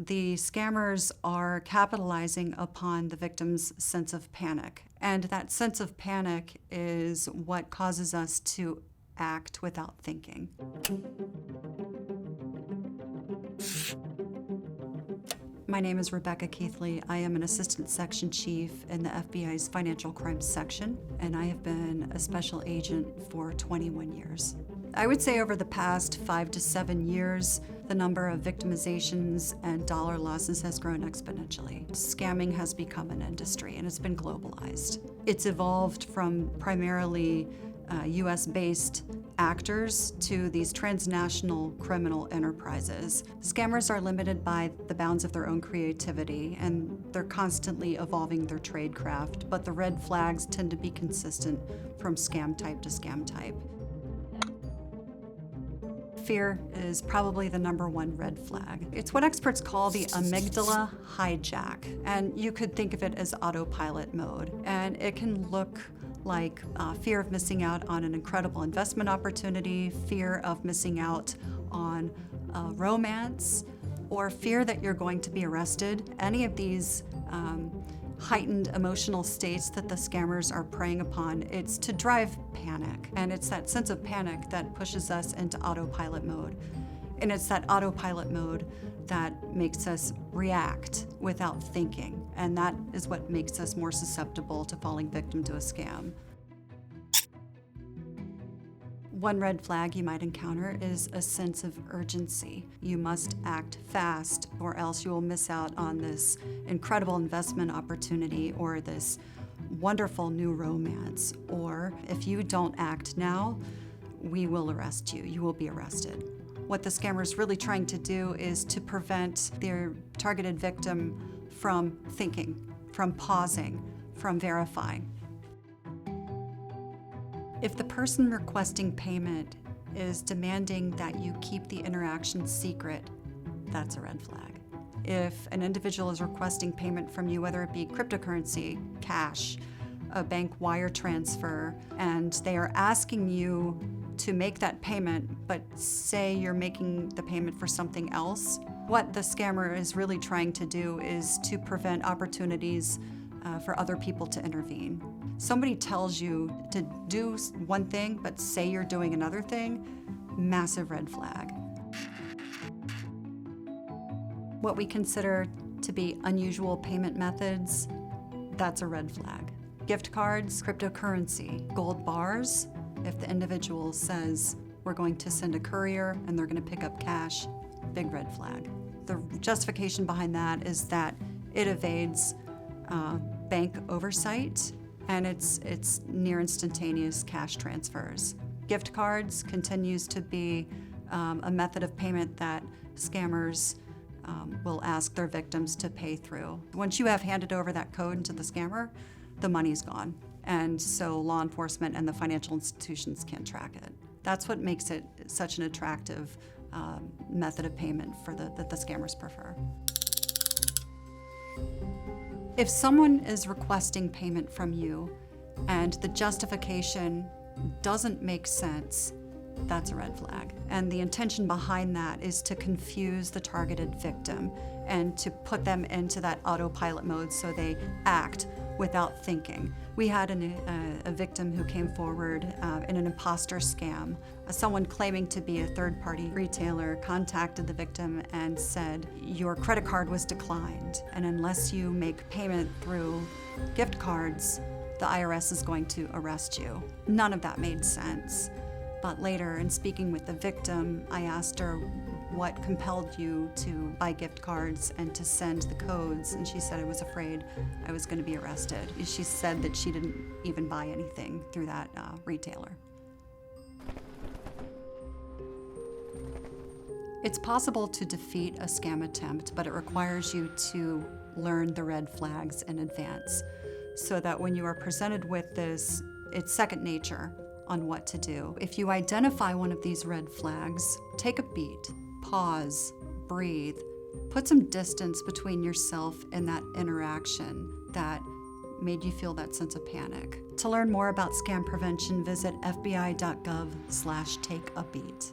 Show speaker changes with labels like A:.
A: The scammers are capitalizing upon the victim's sense of panic. And that sense of panic is what causes us to act without thinking. My name is Rebecca Keithley. I am an assistant section chief in the FBI's financial crimes section, and I have been a special agent for 21 years. I would say over the past 5 to 7 years, the number of victimizations and dollar losses has grown exponentially. Scamming has become an industry, and it's been globalized. It's evolved from primarily US-based actors to these transnational criminal enterprises. Scammers are limited by the bounds of their own creativity, and they're constantly evolving their tradecraft, but the red flags tend to be consistent from scam type to scam type. Fear is probably the #1 red flag. It's what experts call the amygdala hijack, and you could think of it as autopilot mode. And it can look like fear of missing out on an incredible investment opportunity, fear of missing out on romance, or fear that you're going to be arrested. Any of these heightened emotional states that the scammers are preying upon, it's to drive panic. And it's that sense of panic that pushes us into autopilot mode. And it's that autopilot mode that makes us react without thinking. And that is what makes us more susceptible to falling victim to a scam. One red flag you might encounter is a sense of urgency. You must act fast or else you will miss out on this incredible investment opportunity or this wonderful new romance. Or if you don't act now, we will arrest you. You will be arrested. What the scammer is really trying to do is to prevent their targeted victim from thinking, from pausing, from verifying. If the person requesting payment is demanding that you keep the interaction secret, that's a red flag. If an individual is requesting payment from you, whether it be cryptocurrency, cash, a bank wire transfer, and they are asking you to make that payment, but say you're making the payment for something else, what the scammer is really trying to do is to prevent opportunities for other people to intervene. Somebody tells you to do one thing, but say you're doing another thing, massive red flag. What we consider to be unusual payment methods, that's a red flag. Gift cards, cryptocurrency, gold bars, if the individual says we're going to send a courier and they're going to pick up cash, big red flag. The justification behind that is that it evades bank oversight, and it's near instantaneous cash transfers. Gift cards continues to be a method of payment that scammers will ask their victims to pay through. Once you have handed over that code to the scammer, the money's gone. And so law enforcement and the financial institutions can't track it. That's what makes it such an attractive method of payment that the scammers prefer. If someone is requesting payment from you and the justification doesn't make sense, that's a red flag. And the intention behind that is to confuse the targeted victim and to put them into that autopilot mode so they act without thinking. We had a victim who came forward in an imposter scam. Someone claiming to be a third-party retailer contacted the victim and said, your credit card was declined, and unless you make payment through gift cards, the IRS is going to arrest you. None of that made sense. But later, in speaking with the victim, I asked her what compelled you to buy gift cards and to send the codes, and she said I was afraid I was going to be arrested. She said that she didn't even buy anything through that retailer. It's possible to defeat a scam attempt, but it requires you to learn the red flags in advance so that when you are presented with this, it's second nature on what to do. If you identify one of these red flags, take a beat, pause, breathe, put some distance between yourself and that interaction that made you feel that sense of panic. To learn more about scam prevention, visit fbi.gov/takeabeat.